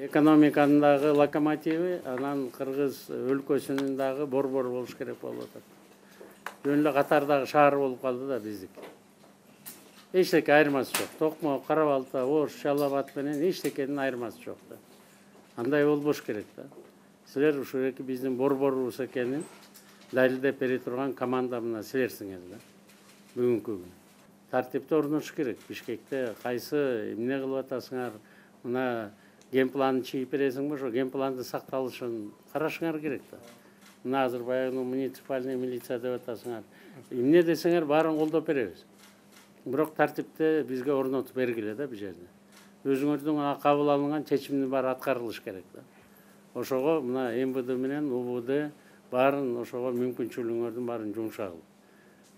экономиканын дагы локомотиви, анан Кыргыз өлкөсүнүн дагы борбору болуш керек болуп атат. Жөн эле катардагы шаар болуп калды да биздики. Эчтеке айырмасы жок. Токмо, Кара Балта, Ош, Жалал Абад менен эчтекенин айырмасы жок да. Андай болбош керек да. Силер ушул эки биздин борборубуз экенин далилдеп бере турган команда мына силерсиңер да. Бүгүнкү күн. Тартипти орнотуш керек. Бишкекте кайсы эмне кылып атасыңар? Мына генпланды чийип бересиңби, ошо генпланды сакталышын карашыңар керек да. Мына азыр баягы муниципальный милиция деп атасыңар. Эмне десеңер баарын колдоп беребиз. Бирок тартипти бизге орнотуп бергиле да бул жерде. Өзүңөрдүн кабыл алынган чечимдин баары аткарылыш керек да. Ошого мына МВД менен УВД баарын ошого мүмкүнчүлүгүңөрдүн баарын жумшагыл.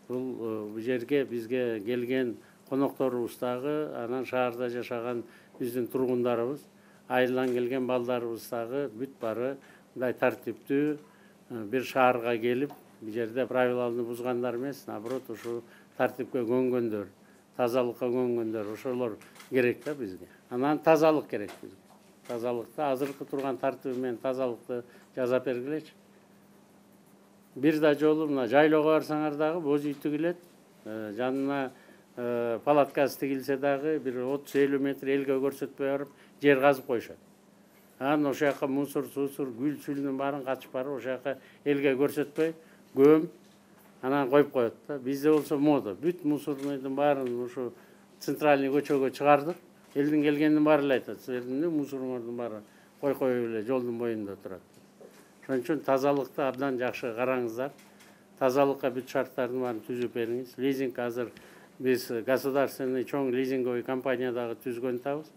Бул жерге бизге келген конокторубуз дагы, анан шаарда жашаган биздин тургундарыбыз, айылдан келген балдарыбыз дагы бүт баары мындай тартиптүү бир шаарга келип, бул жерде правиланы бузгандар эмес, наоборот, ушу тартипке көнгөндөр, тазалыкка көнгөндөр, ошолор керек да бизге. Анан тазалык керек бизге. Тазалыкты азыркы турган тартиби менен тазалыкты жасап бергилечи. Бир да жолу мына жайлоого барсаңар дагы боз үй тигилет, жанына палаткасы тигилсе дагы бир 30-50 метр элге көрсөтпөй барып жер казып коюшат. Анан ошол жака мусор, суусур, гүл сүлүнүн баарын качып барып ошол жака элге көрсөтпөй көм, анан коюп коет да. Бизде болсо мода. Бүт мусорныйдын баарын ушу центральный көчөгө чыгардык. Элдин келгендин баары эле айтат, силердин мусоруңордун баары кой эле жолдун боюнда турат. Ошон үчүн тазалыкты абдан жакшы караңыздар. Тазалыкка бүт шарттардын баарын түзүп бериңиз. Лизинг азыр биз государственный чоң лизинговый компания дагы түзгөн атабыз.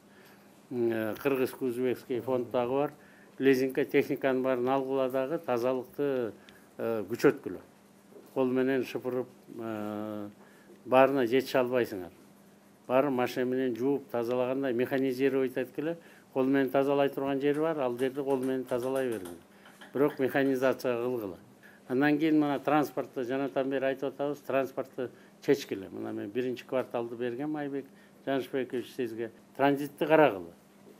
Кыргыз-Узбекский фонд дагы бар. Лизингке техниканын баарын алгыла дагы тазалыкты күчөткүлө. Кол менен шыпырып баарына жетише албайсыңар. Баары машина менен жууп тазалагандай механизировать эткиле. Кол менен тазалай турган жери бар, ал жерди кол менен тазалай бергиле. Бирок механизация кылгыла. Андан кийин мына транспортты жанатан бери айтып атабыз, транспортты чечкиле. Мына мен биринчи кварталды бергем Айбек Жанышбекович сизге. Транзитти карагыла.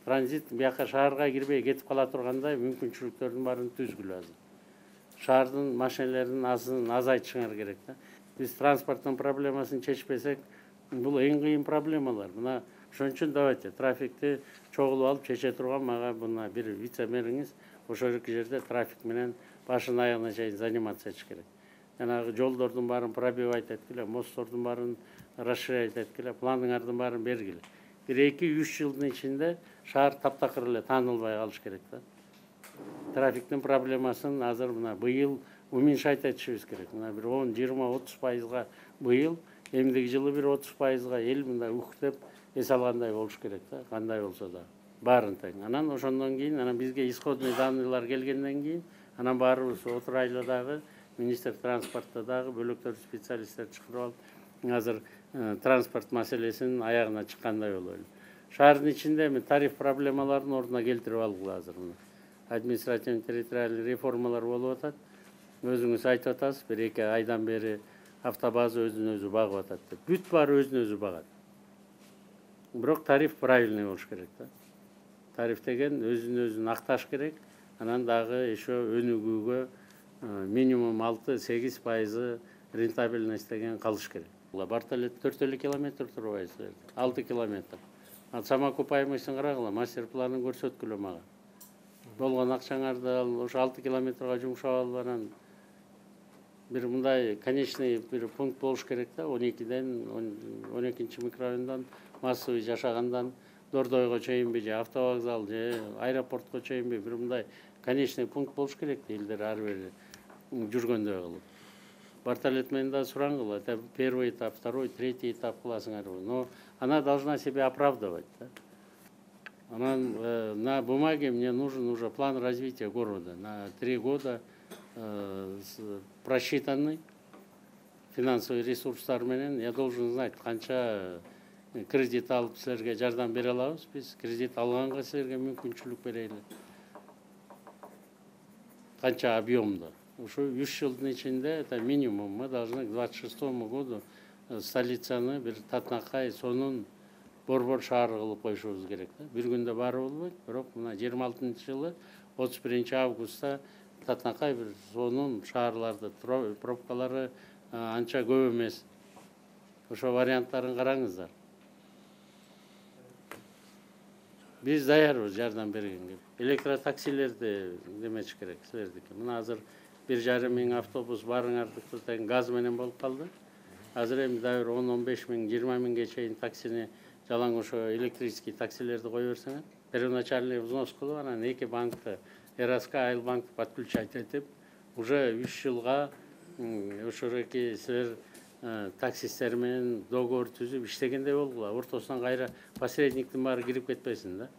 Транзит бияка шаарга кирбей кетип кала тургандай мүмкүнчүлүктөрдүн баарын түзгүлө азыр. Шаардын машинелеринин азын азайтышыңар керек да. Биз транспорттун проблемасын чечпесек, бул эң кыйын проблемалар. Мына ошон үчүн давайте трафикти чогулуп алып чече турган мага мына бир вице-мэриңиз ошол жерде трафик менен башын аягына чейин заниматься этиш керек. Жанагы жолдордун баарын пробивать эткиле, мосттордун баарын расширять эткиле, планыңардын баарын бергиле. Бир 2-3 жылдын ичинде шаар таптакыр эле таанылбай калыш керек да. Трафиктин проблемасын азыр мына быйыл уменьшать этишибиз керек. Мына бир 10-20-30%га быйыл, эмдиги жылы бир 30%га эл мындай уктеп эс алгандай болуш керек да, кандай болсо да. Баарын тең. Анан ошондон кийин анан бизге исходный данныйлар келгенден кийин анан баарыбыз отурайлы дагы министр транспортто дагы бөлөктөр специалисттер чакырып алып азыр транспорт маселесин аягына чыккандай бололу. Шаардын ичинде тариф проблемаларын ордуна келтирип алгыла азыр. Административный территориальный реформалар болуп атат. Өзүңүз айтып атасыз, 1-2 айдан бери автобаза өзүн өзү багып атат деп. Бүт баары өзүн өзү багат. Бирок тариф правильный болуш керек да. Тариф деген өзүн өзүн акташ керек. Анан дагы еще өнүгүүгө минимум 6-8% рентабельность деген калыш керек. Барталет 4 километр турбайсыздар. 6 километр. Самоокупаемыйсын карагыла, мастер планын көрсөткүлө мага. Болгон акчаңарды ал ошо 6 километрга жумшап алып анан бир мындай конечный бир пункт болуш керек да. 12ден 12-нчи микрорайондон массовый жашагандан Дордойго чейинби же автовокзал же аэропортко чейинби бир мындай конечный пункт болуш керек элдер ары бери жүргөндөй кылып. Барталет менен да сураңгыла, это первый этап, второй, третий этап кыласыңар. Но она должна себя оправдывать, да. На бумаге мне нужен уже план развития города на 3 года просчитанный финансовый ресурстар менен. Я должен знать, канча кредит алып силерге жардам бере алабыз. Биз кредит алганга силерге мүмкүнчүлүк берели. Канча объемда. Ушу 3 жылдын ичинде это минимум мы должны к 26 году столицаны бир Татнакай сонун борбор шаары кылып коюшубуз керек да. Бир күндө баары болбойт, бирок мына 26-жылы 31-августта татынакай бир сонун шаарларды пробкалары анча көп эмес. Ошо варианттарын караңыздар. Биз даярбыз жардам бергенге. Электротаксилерди демеш керек силердики. Мына азыр 1,5 миң автобус баарыңардыкы тең газ менен болуп калды. Азыр эми дагы 10-15 миң, 20 миңге чейин таксини жалаң ошо электрический таксилерди кое берсеңер, первоначальный взнос кылып, анан 2 банкты, РСК, Айыл банкты подключать этип, уже 3 жылга ошореки силер таксисттер менен договор түзүп иштегендей болгула. Ортосунан кайра посредниктин баары кирип кетпесин да.